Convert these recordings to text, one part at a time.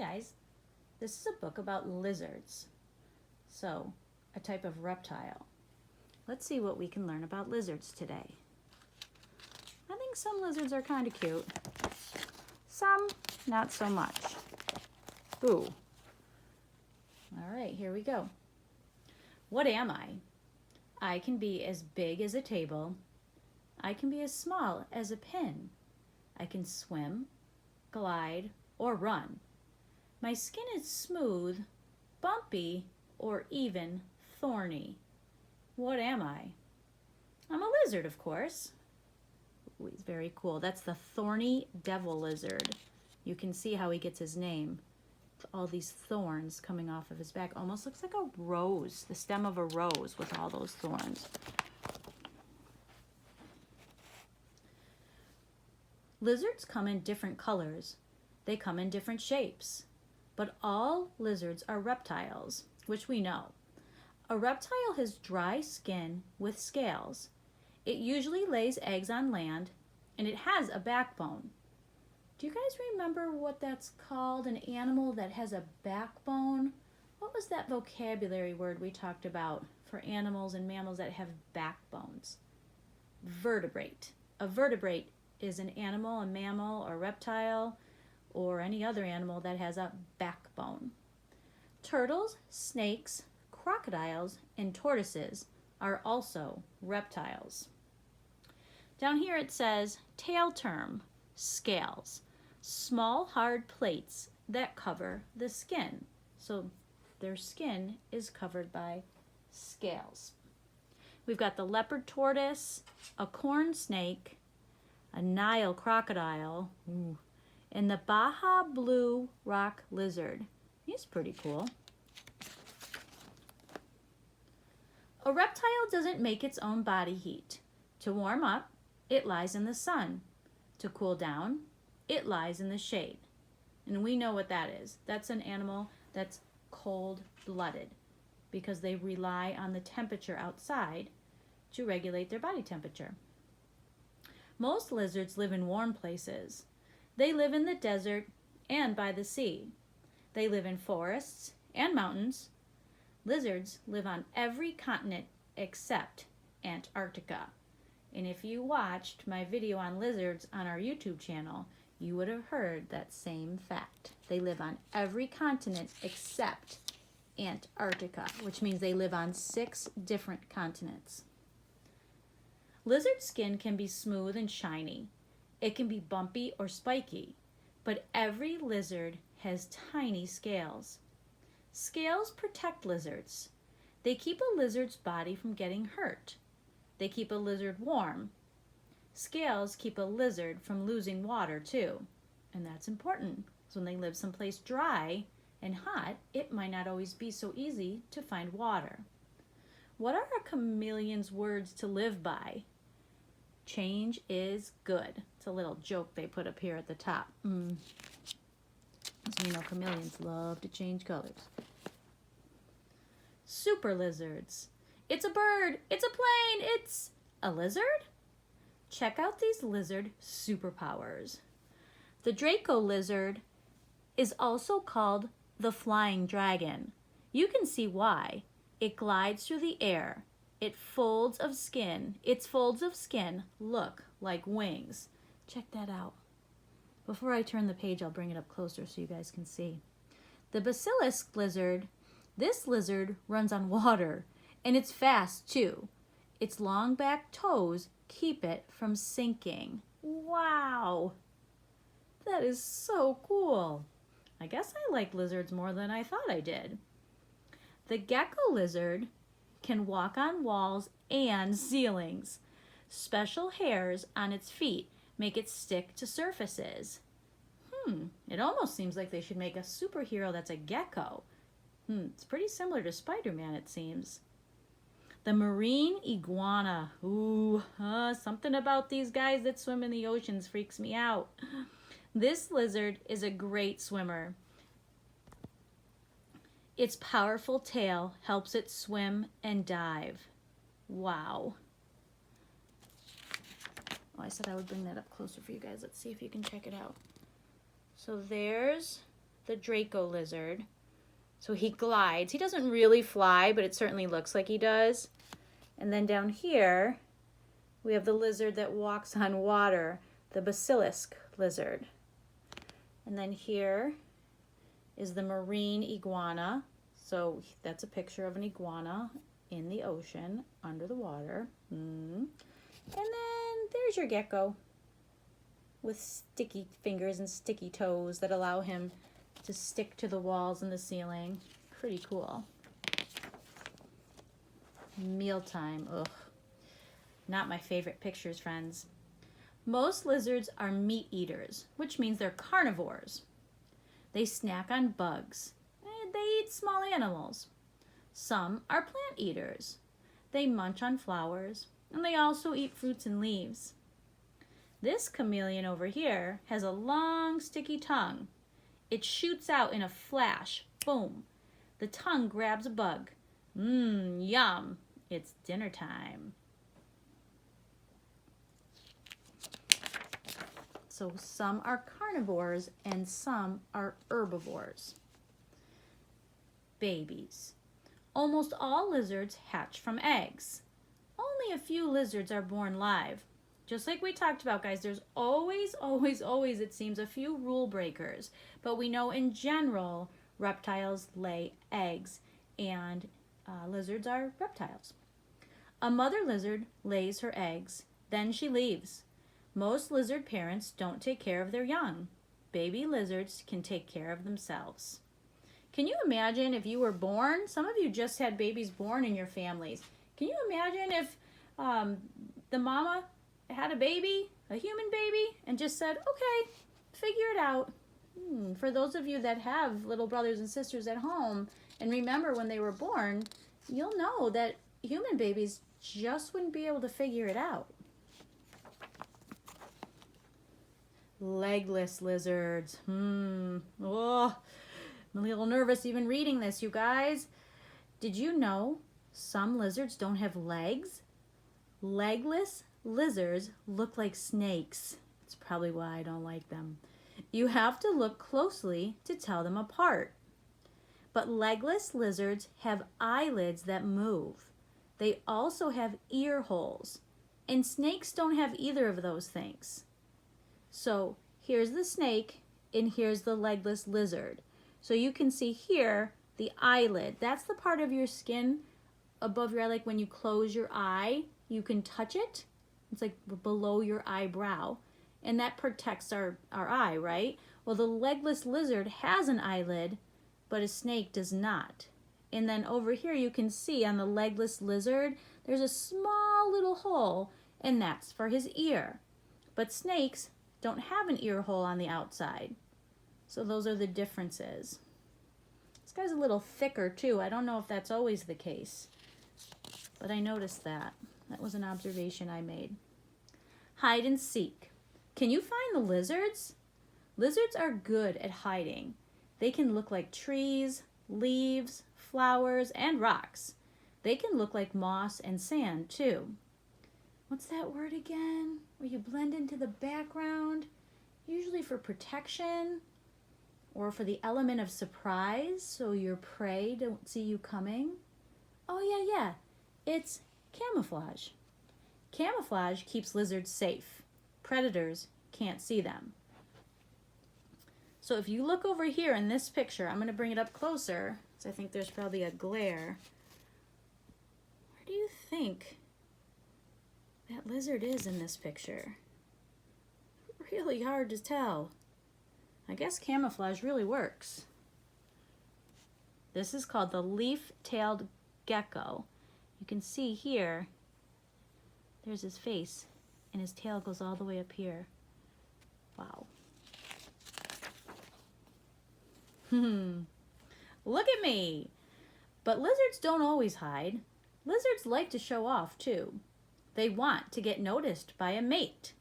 guys, this is a book about lizards. So, a type of reptile. Let's see what we can learn about lizards today. I think some lizards are kind of cute. Some, not so much. Ooh. All right, here we go. What am I? I can be as big as a table. I can be as small as a pin. I can swim, glide, or run. My skin is smooth, bumpy, or even thorny. What am I? I'm a lizard, of course. Ooh, he's very cool. That's the thorny devil lizard. You can see how he gets his name. All these thorns coming off of his back. Almost looks like a rose, the stem of a rose with all those thorns. Lizards come in different colors. They come in different shapes. But all lizards are reptiles, which we know. A reptile has dry skin with scales. It usually lays eggs on land, and it has a backbone. Do you guys remember what that's called? An animal that has a backbone? What was that vocabulary word we talked about for animals and mammals that have backbones? Vertebrate. A vertebrate is an animal, a mammal, or reptile, or any other animal that has a backbone. Turtles, snakes, crocodiles, and tortoises are also reptiles. Down here it says tail term, scales, small hard plates that cover the skin. So their skin is covered by scales. We've got the leopard tortoise, a corn snake, a Nile crocodile, and the Baja blue rock lizard. He's pretty cool. A reptile doesn't make its own body heat. To warm up, it lies in the sun. To cool down, it lies in the shade. And we know what that is. That's an animal that's cold-blooded because they rely on the temperature outside to regulate their body temperature. Most lizards live in warm places. They live in the desert and by the sea. They live in forests and mountains. Lizards live on every continent except Antarctica. And if you watched my video on lizards on our YouTube channel, you would have heard that same fact. They live on every continent except Antarctica, which means they live on 6 different continents. Lizard skin can be smooth and shiny. It can be bumpy or spiky, but every lizard has tiny scales. Scales protect lizards. They keep a lizard's body from getting hurt. They keep a lizard warm. Scales keep a lizard from losing water too, and that's important. So when they live someplace dry and hot, it might not always be so easy to find water. What are a chameleon's words to live by? Change is good. It's a little joke they put up here at the top. As we know, chameleons love to change colors. Super lizards. It's a bird. It's a plane. It's a lizard? Check out these lizard superpowers. The Draco lizard is also called the flying dragon. You can see why. It glides through the air. Its folds of skin look like wings. Check that out. Before I turn the page, I'll bring it up closer so you guys can see. The basilisk lizard, this lizard runs on water, and it's fast too. Its long back toes keep it from sinking. Wow! That is so cool. I guess I like lizards more than I thought I did. The gecko lizard can walk on walls and ceilings. Special hairs on its feet make it stick to surfaces. It almost seems like they should make a superhero that's a gecko. It's pretty similar to Spider-Man, it seems. The marine iguana. Something about these guys that swim in the oceans freaks me out. This lizard is a great swimmer. Its powerful tail helps it swim and dive. Wow. Oh, I said I would bring that up closer for you guys. Let's see if you can check it out. So there's the Draco lizard. So he glides. He doesn't really fly, but it certainly looks like he does. And then down here, we have the lizard that walks on water, the basilisk lizard. And then here is the marine iguana. So that's a picture of an iguana in the ocean, under the water. And then there's your gecko with sticky fingers and sticky toes that allow him to stick to the walls and the ceiling. Pretty cool. Mealtime. Ugh. Not my favorite pictures, friends. Most lizards are meat eaters, which means they're carnivores. They snack on bugs. And they eat small animals. Some are plant eaters. They munch on flowers, and they also eat fruits and leaves. This chameleon over here has a long, sticky tongue. It shoots out in a flash. Boom. The tongue grabs a bug. Yum. It's dinner time. So some are carnivores and some are herbivores. Babies. Almost all lizards hatch from eggs. Only a few lizards are born live. Just like we talked about, guys, there's always, it seems, a few rule breakers. But we know in general, reptiles lay eggs and lizards are reptiles. A mother lizard lays her eggs, then she leaves. Most lizard parents don't take care of their young. Baby lizards can take care of themselves. Can you imagine if you were born? Some of you just had babies born in your families. Can you imagine if the mama had a baby, a human baby, and just said, okay, figure it out. For those of you that have little brothers and sisters at home and remember when they were born, you'll know that human babies just wouldn't be able to figure it out. Legless lizards. Oh, I'm a little nervous even reading this, you guys. Did you know some lizards don't have legs? Legless lizards look like snakes. It's probably why I don't like them. You have to look closely to tell them apart. But legless lizards have eyelids that move. They also have ear holes. And snakes don't have either of those things. So here's the snake and here's the legless lizard. So you can see here the eyelid. That's the part of your skin above your eye, like when you close your eye, you can touch it. It's like below your eyebrow. And that protects our eye, right? Well, the legless lizard has an eyelid, but a snake does not. And then over here you can see on the legless lizard, there's a small little hole, and that's for his ear. But snakes don't have an ear hole on the outside. So those are the differences. This guy's a little thicker too. I don't know if that's always the case, but I noticed that. That was an observation I made. Hide and seek. Can you find the lizards? Lizards are good at hiding. They can look like trees, leaves, flowers, and rocks. They can look like moss and sand too. What's that word again? Where you blend into the background, usually for protection or for the element of surprise so your prey don't see you coming. Oh yeah. It's camouflage. Camouflage keeps lizards safe. Predators can't see them. So if you look over here in this picture, I'm going to bring it up closer, because I think there's probably a glare. Where do you think that lizard is in this picture? Really hard to tell. I guess camouflage really works. This is called the leaf-tailed gecko. You can see here, there's his face, and his tail goes all the way up here. Wow. Look at me! But lizards don't always hide. Lizards like to show off too. They want to get noticed by a mate.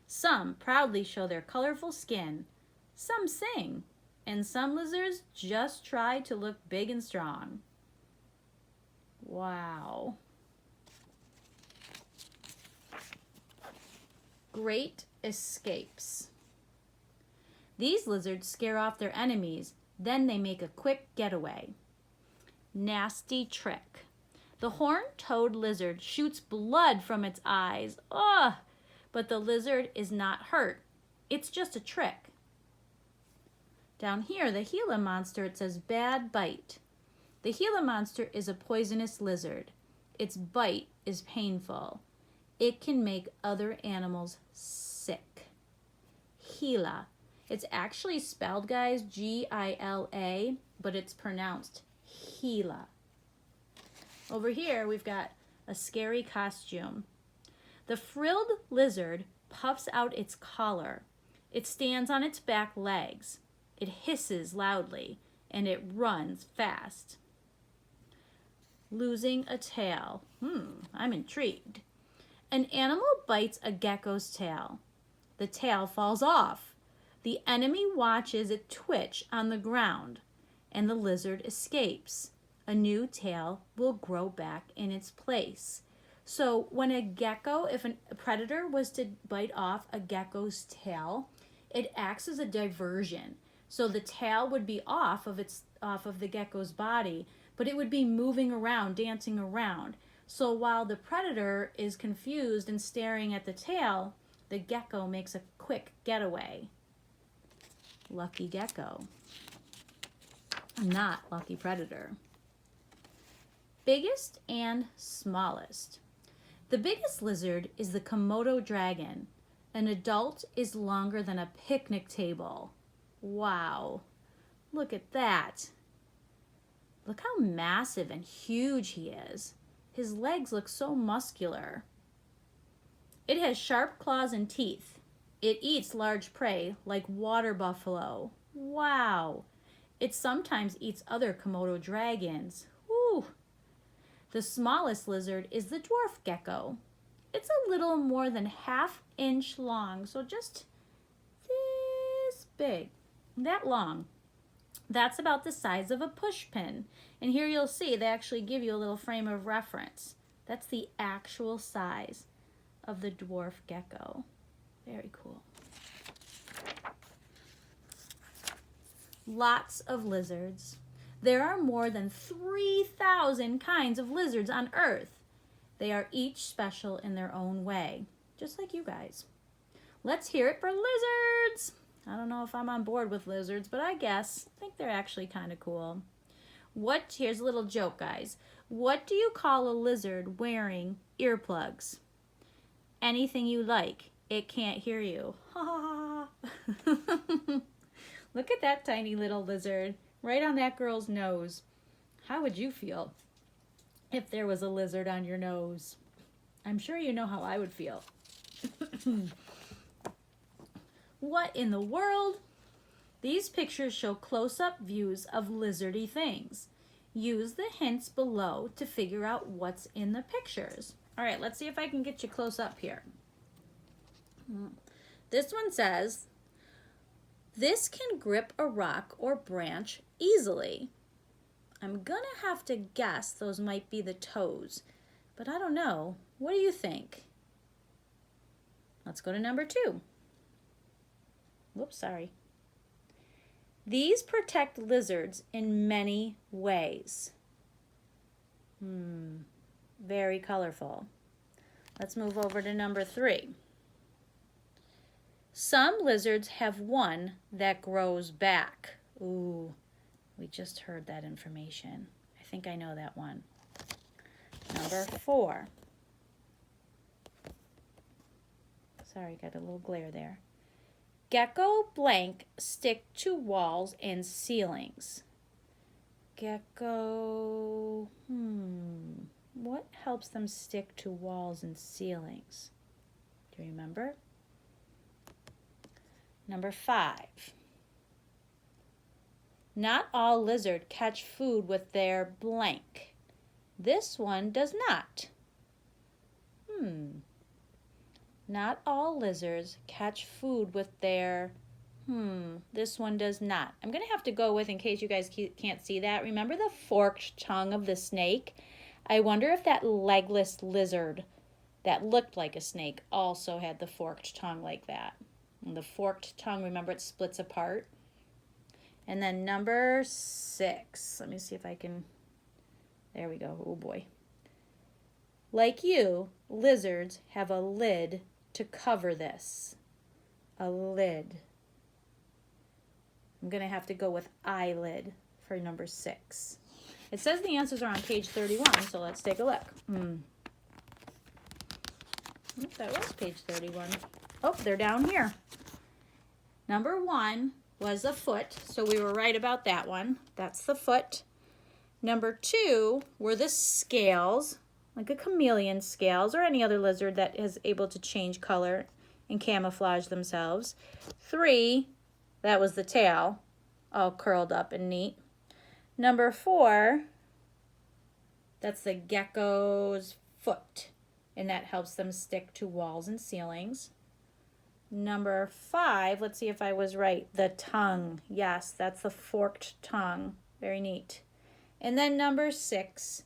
Some proudly show their colorful skin. Some sing. And some lizards just try to look big and strong. Wow. Great escapes. These lizards scare off their enemies, then they make a quick getaway. Nasty trick. The horned-toed lizard shoots blood from its eyes. Ugh! But the lizard is not hurt. It's just a trick. Down here, the Gila monster, it says bad bite. The Gila monster is a poisonous lizard. Its bite is painful. It can make other animals sick. Gila. It's actually spelled, guys, Gila, but it's pronounced Gila. Over here, we've got a scary costume. The frilled lizard puffs out its collar. It stands on its back legs. It hisses loudly, and it runs fast. Losing a tail. I'm intrigued. An animal bites a gecko's tail. The tail falls off. The enemy watches it twitch on the ground, and the lizard escapes. A new tail will grow back in its place. So when a gecko, if a predator was to bite off a gecko's tail, it acts as a diversion. So the tail would be off of the gecko's body, but it would be moving around, dancing around. So while the predator is confused and staring at the tail, the gecko makes a quick getaway. Lucky gecko. Not lucky predator. Biggest and smallest. The biggest lizard is the Komodo dragon. An adult is longer than a picnic table. Wow. Look at that. Look how massive and huge he is. His legs look so muscular. It has sharp claws and teeth. It eats large prey like water buffalo. Wow. It sometimes eats other Komodo dragons. Whew. The smallest lizard is the dwarf gecko. It's a little more than ½ inch long, so just this big, that long. That's about the size of a push pin. And here you'll see they actually give you a little frame of reference. That's the actual size of the dwarf gecko. Very cool. Lots of lizards. There are more than 3,000 kinds of lizards on Earth. They are each special in their own way, just like you guys. Let's hear it for lizards. I don't know if I'm on board with lizards, but I think they're actually kind of cool. Here's a little joke, guys. What do you call a lizard wearing earplugs? Anything you like. It can't hear you. Ha ha ha. Look at that tiny little lizard right on that girl's nose. How would you feel if there was a lizard on your nose? I'm sure you know how I would feel. What in the world? These pictures show close-up views of lizardy things. Use the hints below to figure out what's in the pictures. All right, let's see if I can get you close up here. This one says, this can grip a rock or branch easily. I'm gonna have to guess those might be the toes, but I don't know. What do you think? Let's go to number 2. Whoops, sorry. These protect lizards in many ways. Very colorful. Let's move over to number 3. Some lizards have one that grows back. Ooh, we just heard that information. I think I know that one. Number 4. Sorry, got a little glare there. Gecko blank stick to walls and ceilings. Gecko, what helps them stick to walls and ceilings? Do you remember? Number 5. Not all lizards catch food with their blank. This one does not. Not all lizards catch food with their, this one does not. I'm going to have to go with, in case you guys can't see that, remember the forked tongue of the snake? I wonder if that legless lizard that looked like a snake also had the forked tongue like that. And the forked tongue, remember, it splits apart. And then number 6. Let me see if I can, there we go. Oh boy. Like you, lizards have a lid to cover this. A lid. I'm going to have to go with eyelid for number 6. It says the answers are on page 31, so let's take a look. That was page 31. Oh, they're down here. Number 1 was a foot, so we were right about that one. That's the foot. Number 2 were the scales, like a chameleon scales or any other lizard that is able to change color and camouflage themselves. 3, that was the tail, all curled up and neat. Number 4, that's the gecko's foot, and that helps them stick to walls and ceilings. Number 5, let's see if I was right, the tongue. Yes, that's the forked tongue. Very neat. And then number 6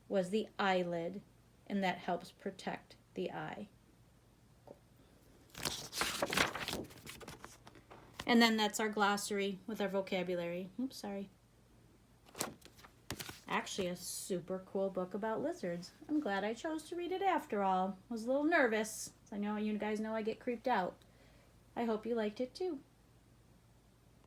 was the eyelid, and that helps protect the eye. And then that's our glossary with our vocabulary. Oops, sorry. Actually, a super cool book about lizards. I'm glad I chose to read it after all. I was a little nervous. I know you guys know I get creeped out. I hope you liked it too.